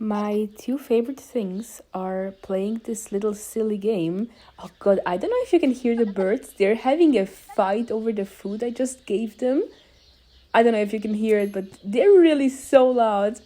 My two favorite things are playing this little silly game. Oh god, I don't know if you can hear the birds. They're having a fight over the food I just gave them. I don't know if you can hear it, but they're really so loud.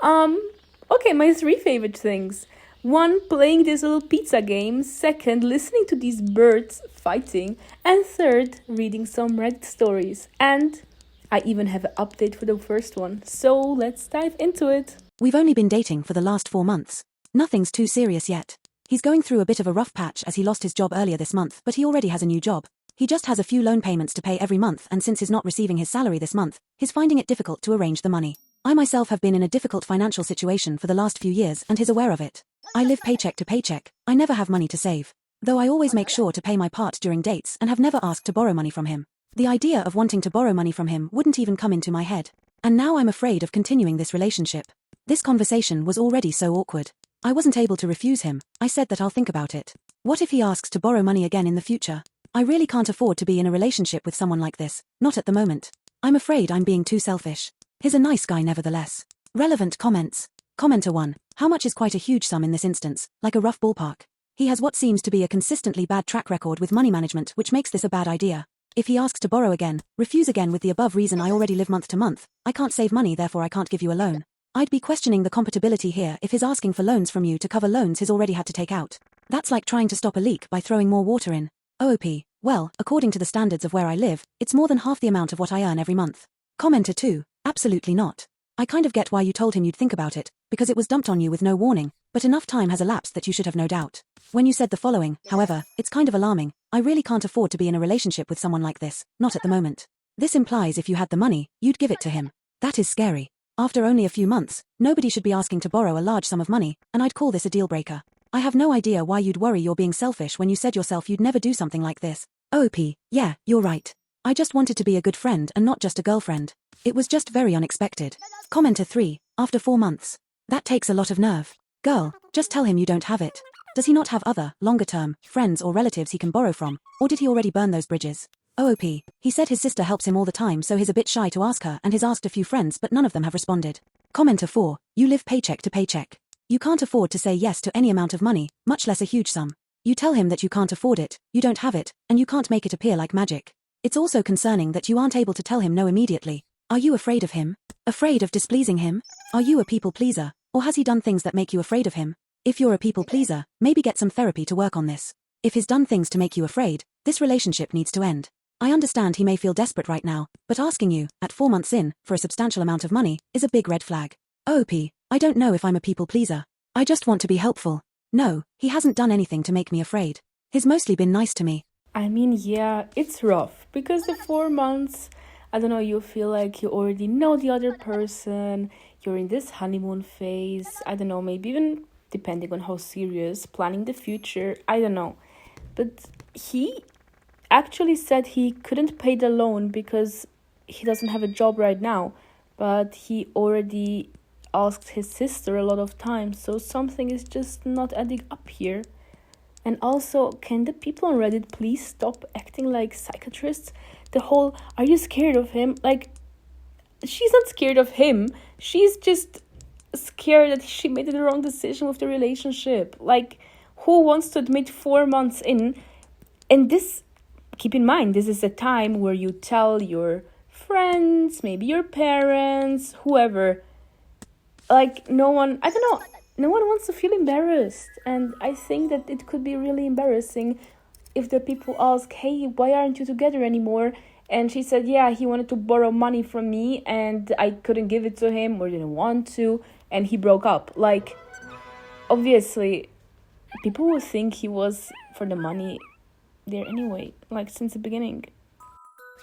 Um, okay, my three favorite things. One, playing this little pizza game. Second, listening to these birds fighting. And third, reading some Reddit stories. And I even have an update for the first one. So let's dive into it. We've only been dating for the last 4 months. Nothing's too serious yet. He's going through a bit of a rough patch as he lost his job earlier this month, but he already has a new job. He just has a few loan payments to pay every month, and since he's not receiving his salary this month, he's finding it difficult to arrange the money. I myself have been in a difficult financial situation for the last few years, and he's aware of it. I live paycheck to paycheck. I never have money to save. Though I always make sure to pay my part during dates and have never asked to borrow money from him. The idea of wanting to borrow money from him wouldn't even come into my head. And now I'm afraid of continuing this relationship. This conversation was already so awkward. I wasn't able to refuse him. I said that I'll think about it. What if he asks to borrow money again in the future? I really can't afford to be in a relationship with someone like this, not at the moment. I'm afraid I'm being too selfish. He's a nice guy nevertheless. Relevant comments. Commenter 1. How much is quite a huge sum in this instance, like a rough ballpark. He has what seems to be a consistently bad track record with money management, which makes this a bad idea. If he asks to borrow again, refuse again with the above reason: I already live month to month, I can't save money, therefore I can't give you a loan. I'd be questioning the compatibility here if he's asking for loans from you to cover loans he's already had to take out. That's like trying to stop a leak by throwing more water in. OOP. Well, according to the standards of where I live, it's more than half the amount of what I earn every month. Commenter 2. Absolutely not. I kind of get why you told him you'd think about it, because it was dumped on you with no warning, but enough time has elapsed that you should have no doubt. When you said the following, however, it's kind of alarming. I really can't afford to be in a relationship with someone like this, not at the moment. This implies if you had the money, you'd give it to him. That is scary. After only a few months, nobody should be asking to borrow a large sum of money, and I'd call this a deal breaker. I have no idea why you'd worry you're being selfish when you said yourself you'd never do something like this. OP, yeah, you're right. I just wanted to be a good friend and not just a girlfriend. It was just very unexpected. Commenter 3, after 4 months. That takes a lot of nerve. Girl, just tell him you don't have it. Does he not have other, longer-term, friends or relatives he can borrow from, or did he already burn those bridges? OOP, he said his sister helps him all the time, so he's a bit shy to ask her, and he's asked a few friends but none of them have responded. Commenter 4, you live paycheck to paycheck. You can't afford to say yes to any amount of money, much less a huge sum. You tell him that you can't afford it, you don't have it, and you can't make it appear like magic. It's also concerning that you aren't able to tell him no immediately. Are you afraid of him? Afraid of displeasing him? Are you a people pleaser, or has he done things that make you afraid of him? If you're a people pleaser, maybe get some therapy to work on this. If he's done things to make you afraid, this relationship needs to end. I understand he may feel desperate right now, but asking you, at 4 months in, for a substantial amount of money, is a big red flag. OOP, I don't know if I'm a people pleaser. I just want to be helpful. No, he hasn't done anything to make me afraid. He's mostly been nice to me. I mean, yeah, it's rough because the 4 months, I don't know, you feel like you already know the other person, you're in this honeymoon phase, I don't know, maybe even depending on how serious, planning the future, I don't know. But he actually said he couldn't pay the loan because he doesn't have a job right now, but he already asked his sister a lot of times, so something is just not adding up here. And also, can the people on Reddit please stop acting like psychiatrists? The whole, are you scared of him? Like, she's not scared of him. She's just scared that she made the wrong decision with the relationship. Like, who wants to admit 4 months in? And this, keep in mind, this is a time where you tell your friends, maybe your parents, whoever. Like, no one, I don't know, no one wants to feel embarrassed. And I think that it could be really embarrassing if the people ask, hey, why aren't you together anymore? And she said, yeah, he wanted to borrow money from me and I couldn't give it to him or didn't want to. And he broke up. Like, obviously, people would think he was for the money there anyway, like since the beginning.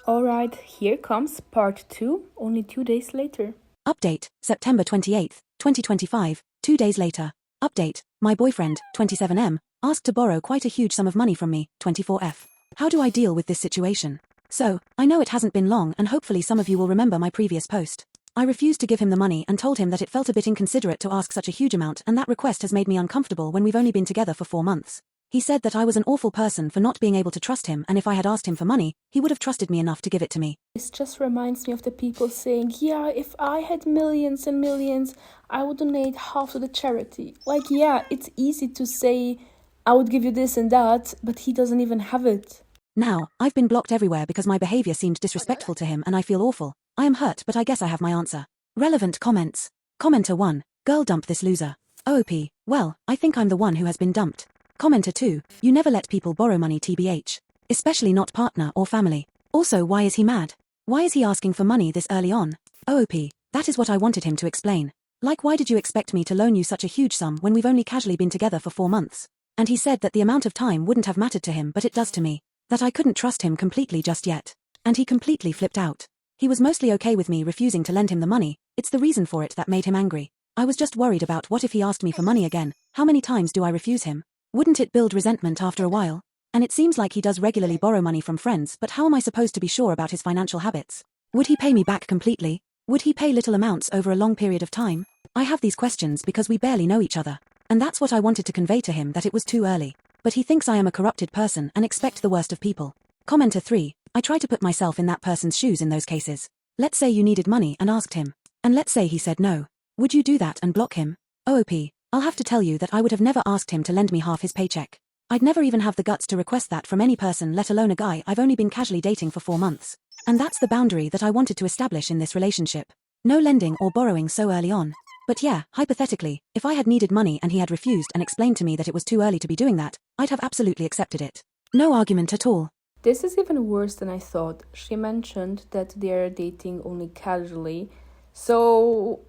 Alright, here comes part 2, only 2 days later. Update, September 28th, 2025, 2 days later. Update, my boyfriend, 27M, asked to borrow quite a huge sum of money from me, 24F. How do I deal with this situation? So, I know it hasn't been long and hopefully some of you will remember my previous post. I refused to give him the money and told him that it felt a bit inconsiderate to ask such a huge amount, and that request has made me uncomfortable when we've only been together for 4 months. He said that I was an awful person for not being able to trust him, and if I had asked him for money, he would have trusted me enough to give it to me. This just reminds me of the people saying, yeah, if I had millions and millions, I would donate half to the charity. Like, yeah, it's easy to say, I would give you this and that, but he doesn't even have it. Now, I've been blocked everywhere because my behavior seemed disrespectful to him and I feel awful. I am hurt, but I guess I have my answer. Relevant comments. Commenter 1. Girl, dump this loser. OOP. Well, I think I'm the one who has been dumped. Commenter 2. You never let people borrow money TBH. Especially not partner or family. Also, why is he mad? Why is he asking for money this early on? OOP. That is what I wanted him to explain. Like, why did you expect me to loan you such a huge sum when we've only casually been together for 4 months? And he said that the amount of time wouldn't have mattered to him, but it does to me. That I couldn't trust him completely just yet. And he completely flipped out. He was mostly okay with me refusing to lend him the money. It's the reason for it that made him angry. I was just worried about what if he asked me for money again. How many times do I refuse him? Wouldn't it build resentment after a while? And it seems like he does regularly borrow money from friends, but how am I supposed to be sure about his financial habits? Would he pay me back completely? Would he pay little amounts over a long period of time? I have these questions because we barely know each other. And that's what I wanted to convey to him, that it was too early. But he thinks I am a corrupted person and expect the worst of people. Commenter 3. I try to put myself in that person's shoes in those cases. Let's say you needed money and asked him. And let's say he said no. Would you do that and block him? OOP. I'll have to tell you that I would have never asked him to lend me half his paycheck. I'd never even have the guts to request that from any person, let alone a guy I've only been casually dating for 4 months. And that's the boundary that I wanted to establish in this relationship. No lending or borrowing so early on. But yeah, hypothetically, if I had needed money and he had refused and explained to me that it was too early to be doing that, I'd have absolutely accepted it. No argument at all. This is even worse than I thought. She mentioned that they're dating only casually. So,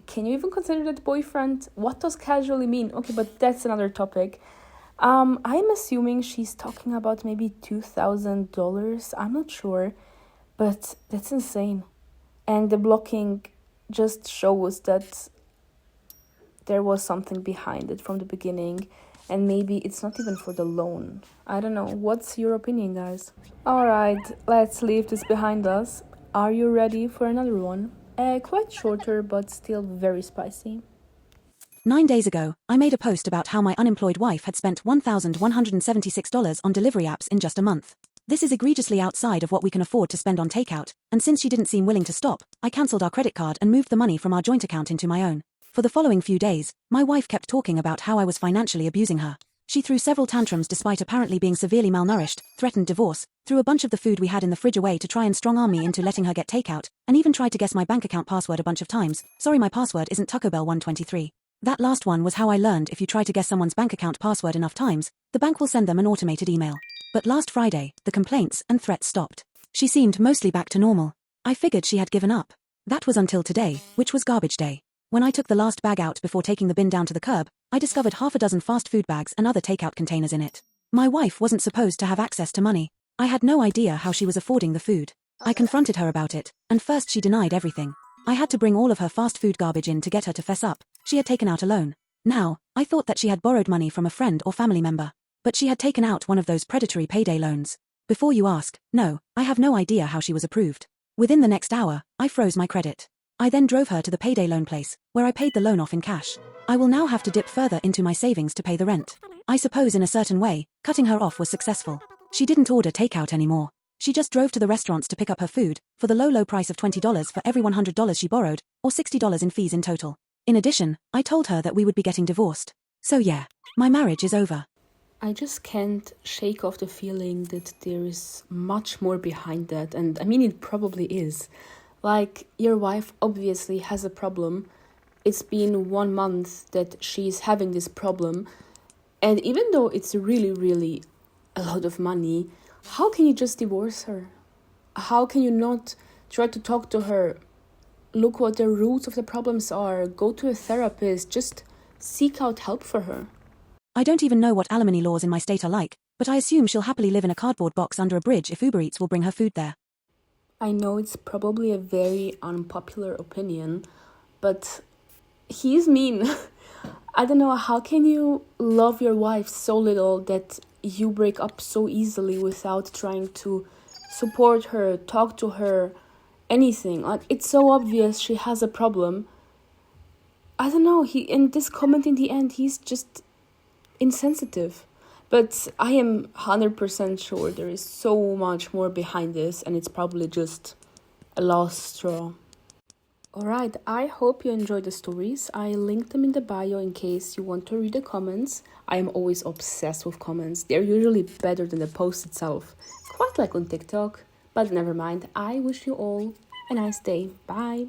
can you even consider that boyfriend? What does casually mean? Okay, but that's another topic. I'm assuming she's talking about maybe $2,000. I'm not sure, but that's insane. And the blocking just shows that there was something behind it from the beginning, and maybe it's not even for the loan. I don't know. What's your opinion, guys? Alright, let's leave this behind us. Are you ready for another one? Quite shorter, but still very spicy. 9 days ago, I made a post about how my unemployed wife had spent $1,176 on delivery apps in just a month. This is egregiously outside of what we can afford to spend on Takeout, and since she didn't seem willing to stop, I cancelled our credit card and moved the money from our joint account into my own. For the following few days, my wife kept talking about how I was financially abusing her. She threw several tantrums despite apparently being severely malnourished, threatened divorce, threw a bunch of the food we had in the fridge away to try and strong-arm me into letting her get Takeout, and even tried to guess my bank account password a bunch of times. Sorry, my password isn't Taco Bell 123. That last one was how I learned if you try to guess someone's bank account password enough times, the bank will send them an automated email. But last Friday, the complaints and threats stopped. She seemed mostly back to normal. I figured she had given up. That was until today, which was garbage day. When I took the last bag out before taking the bin down to the curb, I discovered half a dozen fast food bags and other takeout containers in it. My wife wasn't supposed to have access to money. I had no idea how she was affording the food. I confronted her about it, and first she denied everything. I had to bring all of her fast food garbage in to get her to fess up. She had taken out a loan. Now, I thought that she had borrowed money from a friend or family member. But she had taken out one of those predatory payday loans. Before you ask, no, I have no idea how she was approved. Within the next hour, I froze my credit. I then drove her to the payday loan place, where I paid the loan off in cash. I will now have to dip further into my savings to pay the rent. I suppose in a certain way, cutting her off was successful. She didn't order takeout anymore. She just drove to the restaurants to pick up her food, for the low price of $20 for every $100 she borrowed, or $60 in fees in total. In addition, I told her that we would be getting divorced. So yeah, my marriage is over. I just can't shake off the feeling that there is much more behind that, and I mean it probably is. Like, your wife obviously has a problem. It's been 1 month that she's having this problem, and even though it's really, really a lot of money, how can you just divorce her? How can you not try to talk to her? Look what the roots of the problems are. Go to a therapist. Just seek out help for her. I don't even know what alimony laws in my state are like, but I assume she'll happily live in a cardboard box under a bridge if Uber Eats will bring her food there. I know it's probably a very unpopular opinion, but he's mean. I don't know, how can you love your wife so little that you break up so easily without trying to support her, talk to her, anything? Like, it's so obvious she has a problem. I don't know, in this comment in the end, he's just insensitive. But I am 100% sure there is so much more behind this, and it's probably just a lost straw. Alright, I hope you enjoyed the stories. I linked them in the bio in case you want to read the comments. I am always obsessed with comments. They're usually better than the post itself. Quite like on TikTok. But never mind, I wish you all a nice day. Bye.